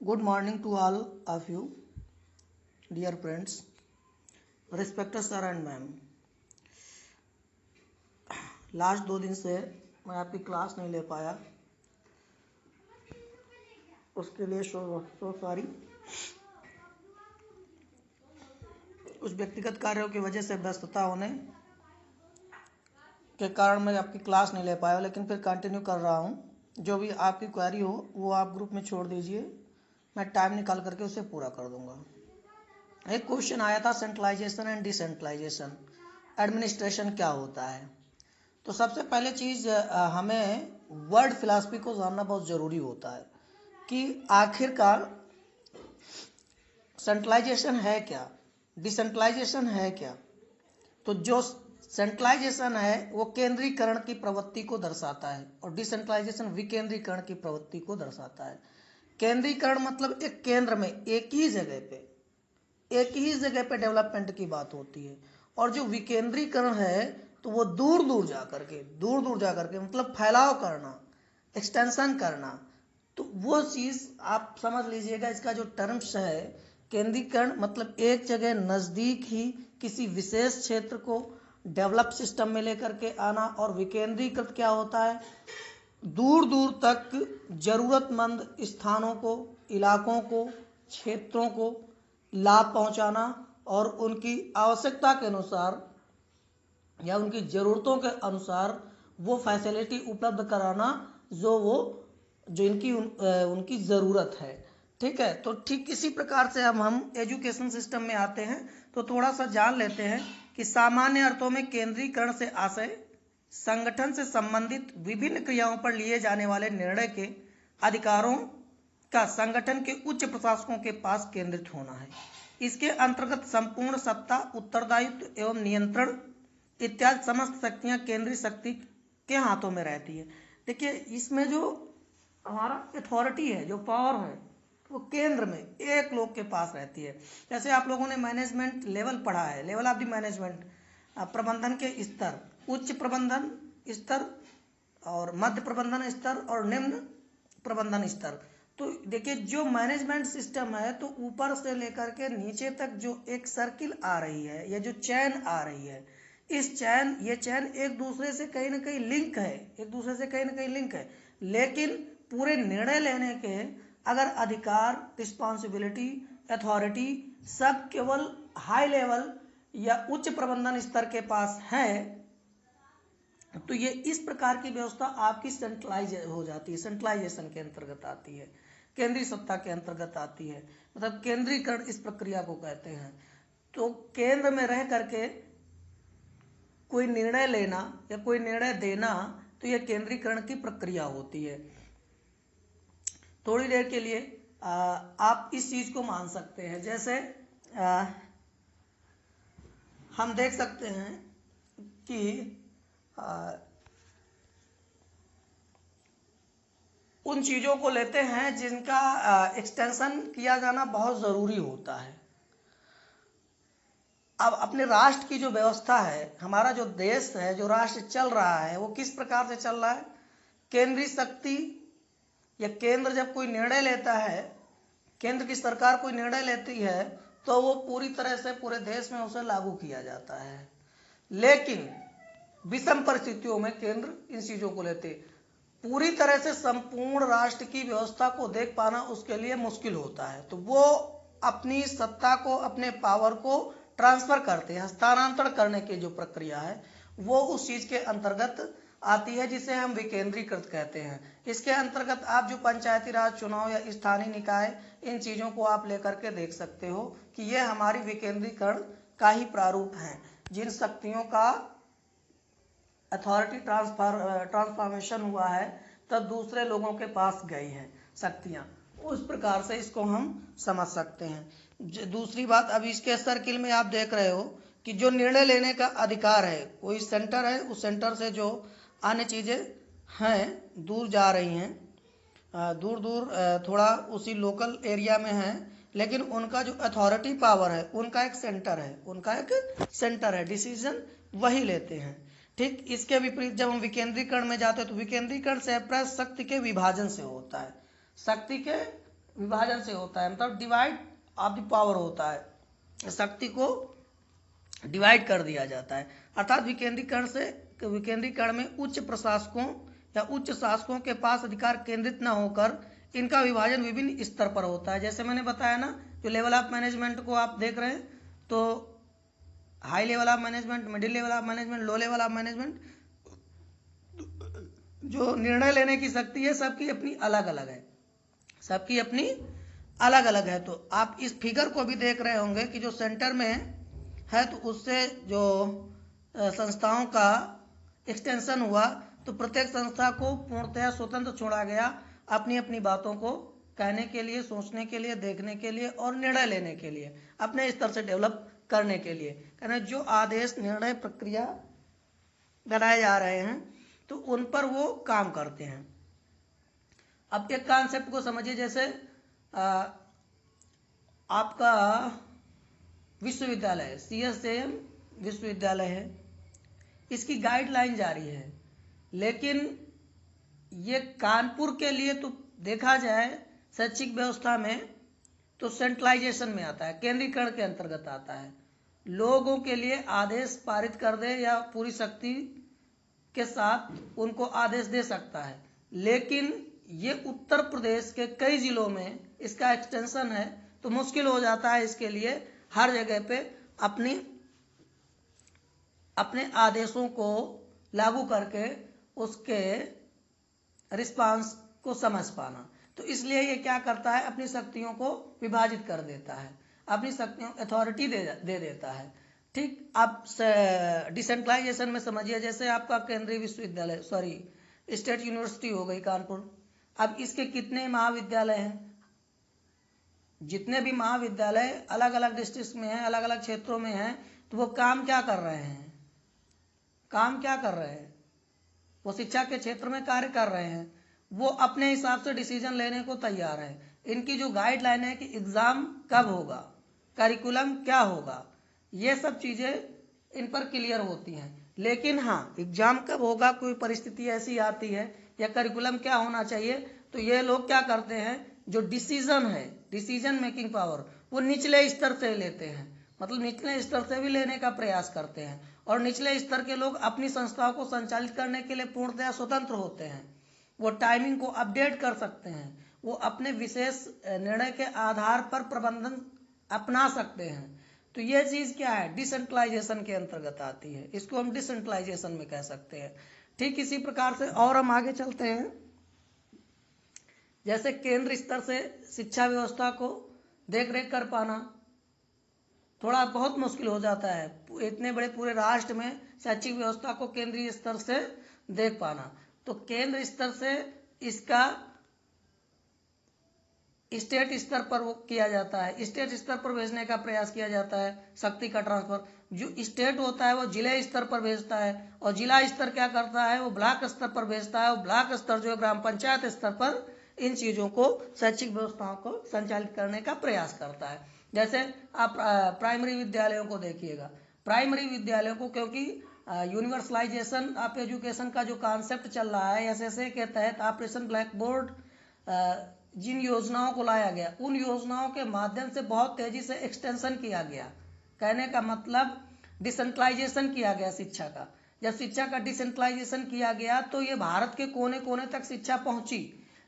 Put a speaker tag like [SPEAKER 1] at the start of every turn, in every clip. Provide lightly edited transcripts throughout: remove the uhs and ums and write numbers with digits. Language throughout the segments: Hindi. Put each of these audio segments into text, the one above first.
[SPEAKER 1] Good morning to all of you, dear friends, respected sir and ma'am. Last 2 दिन से मैं आपकी क्लास नहीं ले पाया, उसके लिए सो सॉरी। कुछ व्यक्तिगत कार्यों की वजह से व्यस्तता होने के कारण मैं आपकी क्लास नहीं ले पाया, लेकिन फिर कंटिन्यू कर रहा हूँ। जो भी आपकी क्वेरी हो वो आप ग्रुप में छोड़ दीजिए, मैं टाइम निकाल करके उसे पूरा कर दूंगा। एक क्वेश्चन आया था, सेंट्रलाइजेशन एंड डिसेंट्रलाइजेशन एडमिनिस्ट्रेशन क्या होता है। तो सबसे पहले चीज़ हमें वर्ड फिलॉसफी को जानना बहुत ज़रूरी होता है कि आखिरकार सेंट्रलाइजेशन है क्या, डिसेंट्रलाइजेशन है क्या। तो जो सेंट्रलाइजेशन है वो केंद्रीकरण की प्रवृत्ति को दर्शाता है और डिसेंट्रलाइजेशन विकेंद्रीकरण की प्रवृत्ति को दर्शाता है। केंद्रीकरण मतलब एक केंद्र में एक ही जगह पे डेवलपमेंट की बात होती है, और जो विकेंद्रीकरण है तो वो दूर दूर जा करके मतलब फैलाव करना, एक्सटेंशन करना। तो वो चीज़ आप समझ लीजिएगा। इसका जो टर्म्स है, केंद्रीकरण मतलब एक जगह नज़दीक ही किसी विशेष क्षेत्र को डेवलप सिस्टम में लेकर के आना, और विकेंद्रीकृत क्या होता है, दूर दूर तक जरूरतमंद स्थानों को, इलाकों को, क्षेत्रों को लाभ पहुंचाना और उनकी आवश्यकता के अनुसार या उनकी ज़रूरतों के अनुसार वो फैसिलिटी उपलब्ध कराना जो उनकी ज़रूरत है। ठीक है, तो ठीक इसी प्रकार से हम एजुकेशन सिस्टम में आते हैं तो थोड़ा सा जान लेते हैं कि सामान्य अर्थों में केंद्रीकरण से आशय संगठन से संबंधित विभिन्न क्रियाओं पर लिए जाने वाले निर्णय के अधिकारों का संगठन के उच्च प्रशासकों के पास केंद्रित होना है। इसके अंतर्गत संपूर्ण सत्ता, उत्तरदायित्व एवं नियंत्रण इत्यादि समस्त शक्तियां केंद्रीय शक्ति के हाथों में रहती है। देखिए, इसमें जो हमारा अथॉरिटी है, जो पावर है, वो केंद्र में एक लोग के पास रहती है। जैसे आप लोगों ने मैनेजमेंट लेवल पढ़ा है, लेवल ऑफ द मैनेजमेंट, प्रबंधन के स्तर, उच्च प्रबंधन स्तर और मध्य प्रबंधन स्तर और निम्न प्रबंधन स्तर। तो देखिए, जो मैनेजमेंट सिस्टम है तो ऊपर से लेकर के नीचे तक जो एक सर्किल आ रही है या जो चैन आ रही है, ये चैन एक दूसरे से कहीं ना कहीं लिंक है, लेकिन पूरे निर्णय लेने के अगर अधिकार, रिस्पॉन्सिबिलिटी, अथॉरिटी सब केवल हाई लेवल या उच्च प्रबंधन स्तर के पास है, तो ये इस प्रकार की व्यवस्था आपकी सेंट्रलाइज हो जाती है, सेंट्रलाइजेशन के अंतर्गत आती है, केंद्रीय सत्ता के अंतर्गत आती है। मतलब केंद्रीकरण इस प्रक्रिया को कहते हैं। तो केंद्र में रह करके कोई निर्णय लेना या कोई निर्णय देना, तो यह केंद्रीकरण की प्रक्रिया होती है। थोड़ी देर के लिए आप इस चीज को मान सकते हैं। जैसे हम देख सकते हैं कि उन चीजों को लेते हैं जिनका एक्सटेंशन किया जाना बहुत जरूरी होता है। अब अपने राष्ट्र की जो व्यवस्था है, हमारा जो देश है, जो राष्ट्र चल रहा है, वो किस प्रकार से चल रहा है। केंद्रीय शक्ति या केंद्र जब कोई निर्णय लेता है, केंद्र की सरकार कोई निर्णय लेती है तो वो पूरी तरह से पूरे देश में उसे लागू किया जाता है। लेकिन विषम परिस्थितियों में केंद्र इन चीजों को लेते, पूरी तरह से संपूर्ण राष्ट्र की व्यवस्था को देख पाना उसके लिए मुश्किल होता है। तो वो अपनी सत्ता को, अपने पावर को ट्रांसफर करते हैं, हस्तांतरण करने की जो प्रक्रिया है वो उस चीज के अंतर्गत आती है, जिसे हम विकेंद्रीकृत कहते हैं। इसके अंतर्गत आप जो पंचायती राज चुनाव या स्थानीय निकाय, इन चीजों को आप लेकर के देख सकते हो कि ये हमारी विकेंद्रीकरण का ही प्रारूप है। जिन शक्तियों का अथॉरिटी ट्रांसफॉर्मेशन हुआ है तब दूसरे लोगों के पास गई है शक्तियां, उस प्रकार से इसको हम समझ सकते हैं। दूसरी बात, अब इसके सर्किल में आप देख रहे हो कि जो निर्णय लेने का अधिकार है, कोई सेंटर है, उस सेंटर से जो अन्य चीजें हैं दूर जा रही हैं, दूर दूर थोड़ा उसी लोकल एरिया में है, लेकिन उनका जो अथॉरिटी पावर है, उनका एक सेंटर है, डिसीजन वही लेते हैं। ठीक इसके विपरीत जब हम विकेंद्रीकरण में जाते हैं तो विकेंद्रीकरण से शक्ति के विभाजन से होता है, शक्ति के विभाजन से होता है, मतलब डिवाइड ऑफ द पावर होता है, शक्ति को डिवाइड कर दिया जाता है। अर्थात विकेंद्रीकरण में उच्च प्रशासकों या उच्च शासकों के पास अधिकार केंद्रित न होकर इनका विभाजन विभिन्न स्तर पर होता है। जैसे मैंने बताया ना, जो लेवल ऑफ मैनेजमेंट को आप देख रहे हैं, तो high level of management, middle level of management, low level of management, जो निर्णय लेने की शक्ति है सबकी अपनी अलग अलग है, सबकी अपनी अलग अलग है। तो आप इस फिगर को भी देख रहे होंगे कि जो सेंटर में है तो उससे जो संस्थाओं का एक्सटेंशन हुआ, तो प्रत्येक संस्था को पूर्णतः स्वतंत्र छोड़ा गया अपनी अपनी बातों को कहने के लिए, सोचने के लिए, देखने के लिए और निर्णय लेने के लिए, अपने स्तर से डेवलप करने के लिए। कहना जो आदेश, निर्णय, प्रक्रिया बनाए जा रहे हैं तो उन पर वो काम करते हैं। अब एक कॉन्सेप्ट को समझिए, जैसे आपका विश्वविद्यालय CSAM विश्वविद्यालय है, इसकी गाइडलाइन जारी है, लेकिन ये कानपुर के लिए तो देखा जाए शैक्षिक व्यवस्था में तो सेंट्रलाइजेशन में आता है, केंद्रीकरण के अंतर्गत आता है। लोगों के लिए आदेश पारित कर दे या पूरी शक्ति के साथ उनको आदेश दे सकता है, लेकिन ये उत्तर प्रदेश के कई जिलों में इसका एक्सटेंशन है, तो मुश्किल हो जाता है इसके लिए हर जगह पे अपने आदेशों को लागू करके उसके रिस्पांस को समझ पाना। तो इसलिए ये क्या करता है, अपनी शक्तियों को विभाजित कर देता है, अपनी शक्तियों अथॉरिटी दे देता है। ठीक, आप डिसेंट्रलाइजेशन में समझिए, जैसे आपका केंद्रीय विश्वविद्यालय, स्टेट यूनिवर्सिटी हो गई कानपुर, अब इसके कितने महाविद्यालय हैं, जितने भी महाविद्यालय अलग अलग डिस्ट्रिक्ट में हैं, अलग अलग क्षेत्रों में हैं, तो वो काम क्या कर रहे हैं, वो शिक्षा के क्षेत्र में कार्य कर रहे हैं, वो अपने हिसाब से डिसीजन लेने को तैयार हैं। इनकी जो गाइडलाइन है कि एग्जाम कब होगा, करिकुलम क्या होगा, ये सब चीजें इन पर क्लियर होती हैं। लेकिन हाँ, एग्जाम कब होगा, कोई परिस्थिति ऐसी आती है या करिकुलम क्या होना चाहिए, तो ये लोग क्या करते हैं, जो डिसीजन है, डिसीजन मेकिंग पावर, वो निचले स्तर से लेते हैं, मतलब निचले स्तर से भी लेने का प्रयास करते हैं। और निचले स्तर के लोग अपनी संस्थाओं को संचालित करने के लिए पूर्णतः स्वतंत्र होते हैं, वो टाइमिंग को अपडेट कर सकते हैं, वो अपने विशेष निर्णय के आधार पर प्रबंधन अपना सकते हैं। तो ये चीज क्या है, डिसेंट्रलाइजेशन के अंतर्गत आती है, इसको हम डिसेंट्रलाइजेशन में कह सकते हैं। ठीक इसी प्रकार से और हम आगे चलते हैं, जैसे केंद्र स्तर से शिक्षा व्यवस्था को देख रेख कर पाना थोड़ा बहुत मुश्किल हो जाता है, इतने बड़े पूरे राष्ट्र में शैक्षिक व्यवस्था को केंद्रीय स्तर से देख पाना। तो केंद्र स्तर से इसका स्टेट स्तर पर वो किया जाता है, स्टेट स्तर पर भेजने का प्रयास किया जाता है शक्ति का ट्रांसफर। जो स्टेट होता है वो जिले स्तर पर भेजता है, और जिला स्तर क्या करता है, वो ब्लॉक स्तर पर भेजता है, और ब्लॉक स्तर जो ग्राम पंचायत स्तर पर इन चीजों को, शैक्षिक व्यवस्थाओं को संचालित करने का प्रयास करता है। जैसे आप प्राइमरी विद्यालयों को देखिएगा, प्राइमरी विद्यालयों को, क्योंकि यूनिवर्सलाइजेशन ऑफ एजुकेशन का जो कॉन्सेप्ट चल रहा है SSA के तहत, ऑपरेशन ब्लैक बोर्ड, जिन योजनाओं को लाया गया, उन योजनाओं के माध्यम से बहुत तेजी से एक्सटेंशन किया गया, कहने का मतलब डिसेंट्रलाइजेशन किया गया शिक्षा का। जब शिक्षा का डिसेंट्रलाइजेशन किया गया तो ये भारत के कोने कोने तक शिक्षा पहुंची,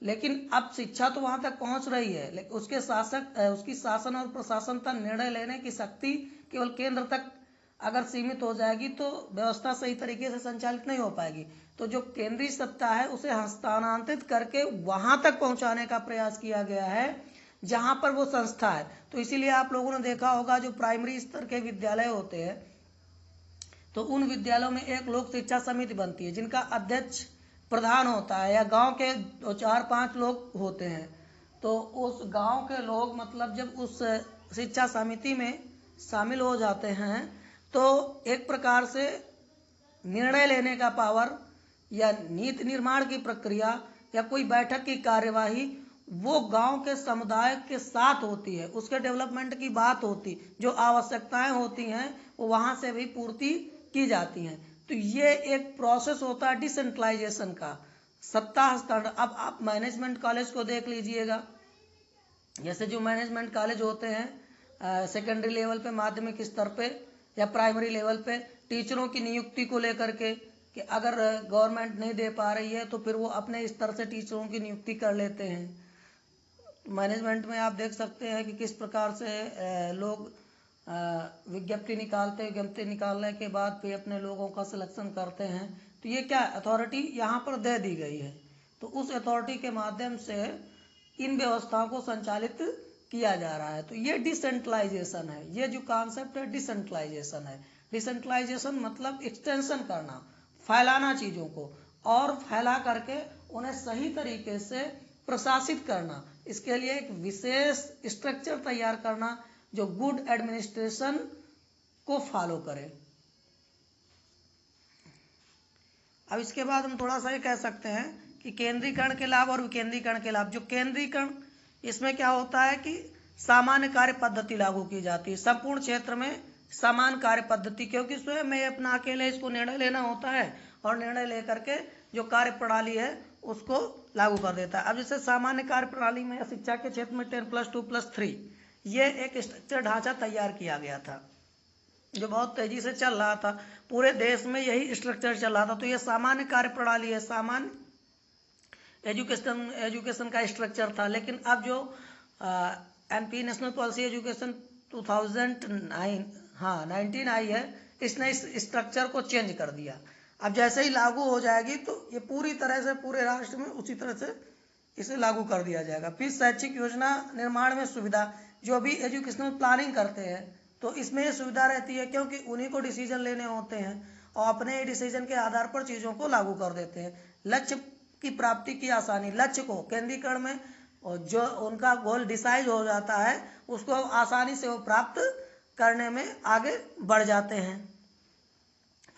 [SPEAKER 1] लेकिन अब शिक्षा तो वहां तक पहुंच रही है, लेकिन उसकी शासन और प्रशासन तक निर्णय लेने की शक्ति केवल केंद्र तक अगर सीमित हो जाएगी तो व्यवस्था सही तरीके से संचालित नहीं हो पाएगी। तो जो केंद्रीय सत्ता है उसे हस्तांतरित करके वहां तक पहुंचाने का प्रयास किया गया है जहां पर वो संस्था है। तो इसीलिए आप लोगों ने देखा होगा, जो प्राइमरी स्तर के विद्यालय होते हैं तो उन विद्यालयों में एक लोक शिक्षा समिति बनती है, जिनका अध्यक्ष प्रधान होता है, या गांव के 4-5 लोग होते हैं। तो उस गांव के लोग मतलब जब उस शिक्षा समिति में शामिल हो जाते हैं तो एक प्रकार से निर्णय लेने का पावर या नीति निर्माण की प्रक्रिया या कोई बैठक की कार्यवाही वो गांव के समुदाय के साथ होती है, उसके डेवलपमेंट की बात होती, जो आवश्यकताएं होती हैं वो वहां से भी पूर्ति की जाती हैं। तो ये एक प्रोसेस होता है डिसेंट्रलाइजेशन का, सत्ता हस्तांतरण। अब आप मैनेजमेंट कॉलेज को देख लीजिएगा, जैसे जो मैनेजमेंट कॉलेज होते हैं सेकेंडरी लेवल पे, माध्यमिक स्तर पे या प्राइमरी लेवल पे, टीचरों की नियुक्ति को लेकर के कि अगर गवर्नमेंट नहीं दे पा रही है तो फिर वो अपने स्तर से टीचरों की नियुक्ति कर लेते हैं। मैनेजमेंट में आप देख सकते हैं कि किस प्रकार से लोग विज्ञप्ति निकालते हैं, विज्ञप्ति निकालने के बाद फिर अपने लोगों का सिलेक्शन करते हैं। तो ये क्या अथॉरिटी यहाँ पर दे दी गई है, तो उस अथॉरिटी के माध्यम से इन व्यवस्थाओं को संचालित किया जा रहा है। तो ये डिसेंट्रलाइजेशन है, ये जो कॉन्सेप्ट है डिसेंट्रलाइजेशन है। डिसेंट्रलाइजेशन मतलब एक्सटेंशन करना, फैलाना चीज़ों को, और फैला करके उन्हें सही तरीके से प्रशासित करना। इसके लिए एक विशेष स्ट्रक्चर तैयार करना जो गुड एडमिनिस्ट्रेशन को फॉलो करे। अब इसके बाद हम थोड़ा सा ये कह सकते हैं कि केंद्रीकरण के लाभ और विकेंद्रीकरण के लाभ। जो केंद्रीकरण, इसमें क्या होता है कि सामान्य कार्य पद्धति लागू की जाती है, संपूर्ण क्षेत्र में समान कार्य पद्धति, क्योंकि स्वयं में अपना अकेले इसको निर्णय लेना होता है और निर्णय लेकर के जो कार्य प्रणाली है उसको लागू कर देता है। अब जैसे सामान्य कार्य प्रणाली में शिक्षा के क्षेत्र में 10+2+3 ये एक स्ट्रक्चर ढांचा तैयार किया गया था जो बहुत तेजी से चल रहा था, पूरे देश में यही स्ट्रक्चर चल रहा था। तो ये सामान्य कार्य प्रणाली है, सामान्य एजुकेशन का स्ट्रक्चर था। लेकिन अब जो एमपी नेशनल पॉलिसी एजुकेशन 19 आई है, इसने इस स्ट्रक्चर को चेंज कर दिया। अब जैसे ही लागू हो जाएगी तो ये पूरी तरह से पूरे राष्ट्र में उसी तरह से इसे लागू कर दिया जाएगा। फिर शैक्षिक योजना निर्माण में सुविधा, जो भी एजुकेशनल प्लानिंग करते हैं तो इसमें ये सुविधा रहती है, क्योंकि उन्हीं को डिसीजन लेने होते हैं और अपने डिसीजन के आधार पर चीज़ों को लागू कर देते हैं। लक्ष्य की प्राप्ति की आसानी, लक्ष्य को केंद्रीकरण में और जो उनका गोल डिसाइड हो जाता है उसको आसानी से वो प्राप्त करने में आगे बढ़ जाते हैं।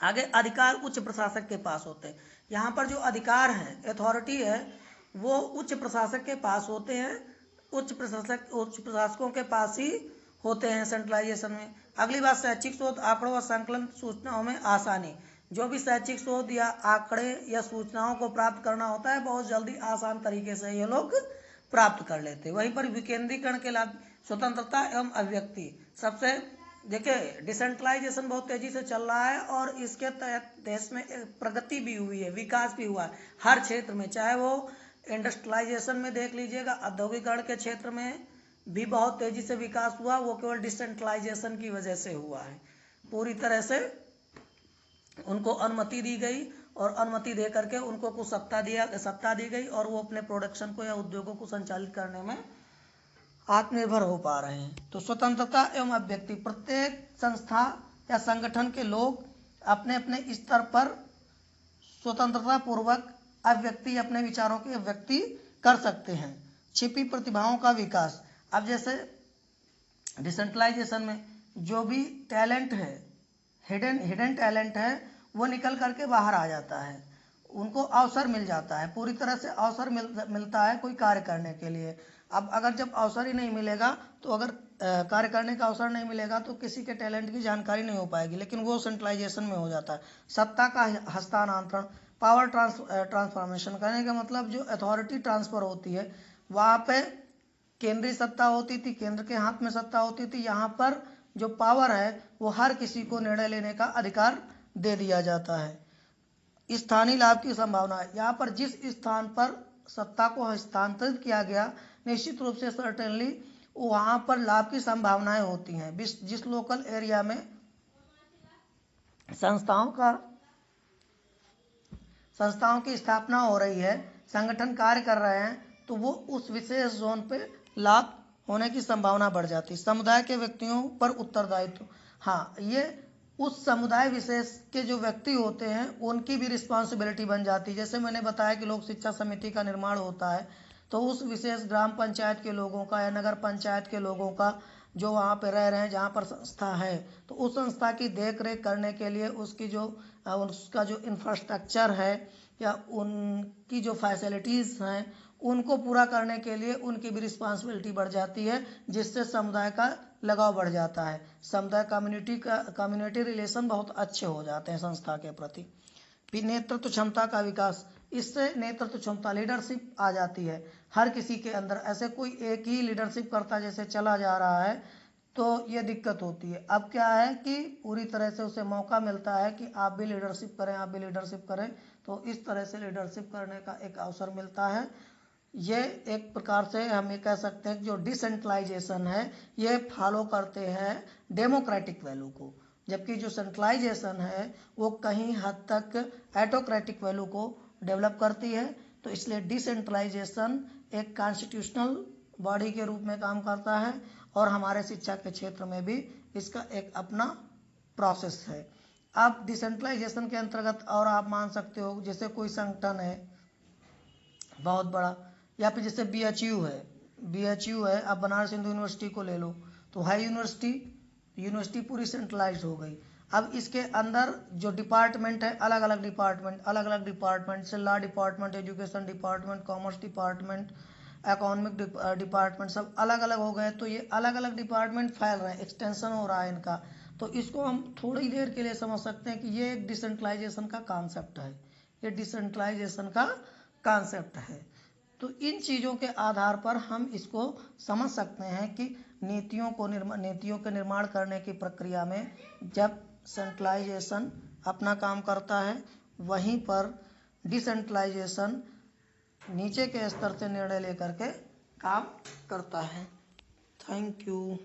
[SPEAKER 1] आगे अधिकार उच्च प्रशासक के पास होते हैं। यहाँ पर जो अधिकार है, अथॉरिटी है, वो उच्च प्रशासक के पास होते हैं, उच्च प्रशासकों के पास ही होते हैं सेंट्रलाइजेशन में। अगली बात, शैक्षिक शोध, आंकड़ों व संकलन सूचनाओं में आसानी। जो भी शैक्षिक शोध या आंकड़े या सूचनाओं को प्राप्त करना होता है बहुत जल्दी आसान तरीके से ये लोग प्राप्त कर लेते हैं। वहीं पर विकेंद्रीकरण के लाभ, स्वतंत्रता एवं अभिव्यक्ति। सबसे देखिए डिसेंट्रलाइजेशन बहुत तेजी से चल रहा है और इसके तहत देश में प्रगति भी हुई है, विकास भी हुआ है हर क्षेत्र में। चाहे वो इंडस्ट्रियलाइजेशन में देख लीजिएगा, औद्योगिकरण के क्षेत्र में भी बहुत तेजी से विकास हुआ, वो केवल डिसेंट्रलाइजेशन की वजह से हुआ है। पूरी तरह से उनको अनुमति दी गई और अनुमति दे करके उनको कुछ सत्ता दी गई और वो अपने प्रोडक्शन को या उद्योगों को संचालित करने में आत्मनिर्भर हो पा रहे हैं। तो स्वतंत्रता एवं अभिव्यक्ति, प्रत्येक संस्था या संगठन के लोग अपने अपने स्तर पर स्वतंत्रता पूर्वक अभिव्यक्ति, अपने विचारों की अभिव्यक्ति कर सकते हैं। छिपी प्रतिभाओं का विकास। अब जैसे डिसेंट्रलाइजेशन में जो भी टैलेंट है, हिडन टैलेंट है, वो निकल करके बाहर आ जाता है, उनको अवसर मिल जाता है, पूरी तरह से अवसर मिलता है कोई कार्य करने के लिए। अब अगर जब अवसर ही नहीं मिलेगा तो अगर कार्य करने का अवसर नहीं मिलेगा तो किसी के टैलेंट की जानकारी नहीं हो पाएगी, लेकिन वो सेंट्रलाइजेशन में हो जाता है। सत्ता का हस्तांतरण, पावर ट्रांसफॉर्मेशन, कहने का मतलब जो अथॉरिटी ट्रांसफर होती है वहाँ पे केंद्रीय सत्ता होती थी, केंद्र के हाथ में सत्ता होती थी, यहाँ पर जो पावर है वो हर किसी को निर्णय लेने का अधिकार दे दिया जाता है। स्थानीय लाभ की संभावना, यहाँ पर जिस स्थान पर सत्ता को हस्तांतरित किया गया निश्चित रूप से सर्टेनली वहाँ पर लाभ की संभावनाएं होती हैं। जिस लोकल एरिया में संस्थाओं की स्थापना हो रही है, संगठन कार्य कर रहे हैं, तो वो उस विशेष जोन पे लाभ होने की संभावना बढ़ जाती है। समुदाय के व्यक्तियों पर उत्तरदायित्व, हाँ, ये उस समुदाय विशेष के जो व्यक्ति होते हैं उनकी भी रिस्पॉन्सिबिलिटी बन जाती है। जैसे मैंने बताया कि लोक शिक्षा समिति का निर्माण होता है, तो उस विशेष ग्राम पंचायत के लोगों का या नगर पंचायत के लोगों का जो वहाँ पे रह रहे हैं, जहाँ पर संस्था है, तो उस संस्था की देख रेख करने के लिए उसका जो इंफ्रास्ट्रक्चर है या उनकी जो फैसिलिटीज़ हैं उनको पूरा करने के लिए उनकी भी रिस्पॉन्सिबिलिटी बढ़ जाती है, जिससे समुदाय का लगाव बढ़ जाता है। समुदाय कम्युनिटी रिलेशन बहुत अच्छे हो जाते हैं संस्था के प्रति। फिर नेतृत्व क्षमता का विकास, इससे नेतृत्व क्षमता लीडरशिप आ जाती है। हर किसी के अंदर ऐसे कोई एक ही लीडरशिप करता जैसे चला जा रहा है तो ये दिक्कत होती है। अब क्या है कि पूरी तरह से उसे मौका मिलता है कि आप भी लीडरशिप करें, आप भी लीडरशिप करें, तो इस तरह से लीडरशिप करने का एक अवसर मिलता है। ये एक प्रकार से हम ये कह सकते हैं कि जो डिसेंट्रलाइजेशन है ये फॉलो करते हैं डेमोक्रेटिक वैल्यू को, जबकि जो सेंट्रलाइजेशन है वो कहीं हद तक एटोक्रेटिक वैल्यू को डेवलप करती है। तो इसलिए डिसेंट्रलाइजेशन एक कॉन्स्टिट्यूशनल बॉडी के रूप में काम करता है और हमारे शिक्षा के क्षेत्र में भी इसका एक अपना प्रोसेस है। अब डिसेंट्रलाइजेशन के अंतर्गत और आप मान सकते हो जैसे कोई संगठन है बहुत बड़ा, या फिर जैसे BHU है, अब बनारस हिंदू यूनिवर्सिटी को ले लो, तो है यूनिवर्सिटी पूरी सेंट्रलाइज हो गई। अब इसके अंदर जो डिपार्टमेंट है, अलग अलग डिपार्टमेंट से law department, education department, commerce department, economic department, सब अलग अलग हो गए। तो ये अलग अलग डिपार्टमेंट फैल रहे हैं, एक्सटेंशन हो रहा है इनका। तो इसको हम थोड़ी देर के लिए समझ सकते हैं कि ये एक डिसेंट्रलाइजेशन का कॉन्सेप्ट है, ये डिसेंट्रलाइजेशन का कॉन्सेप्ट है। तो इन चीज़ों के आधार पर हम इसको समझ सकते हैं कि नीतियों के निर्माण करने की प्रक्रिया में जब सेंट्रलाइजेशन अपना काम करता है, वहीं पर डिसेंट्रलाइजेशन नीचे के स्तर से निर्णय लेकर के काम करता है। Thank you.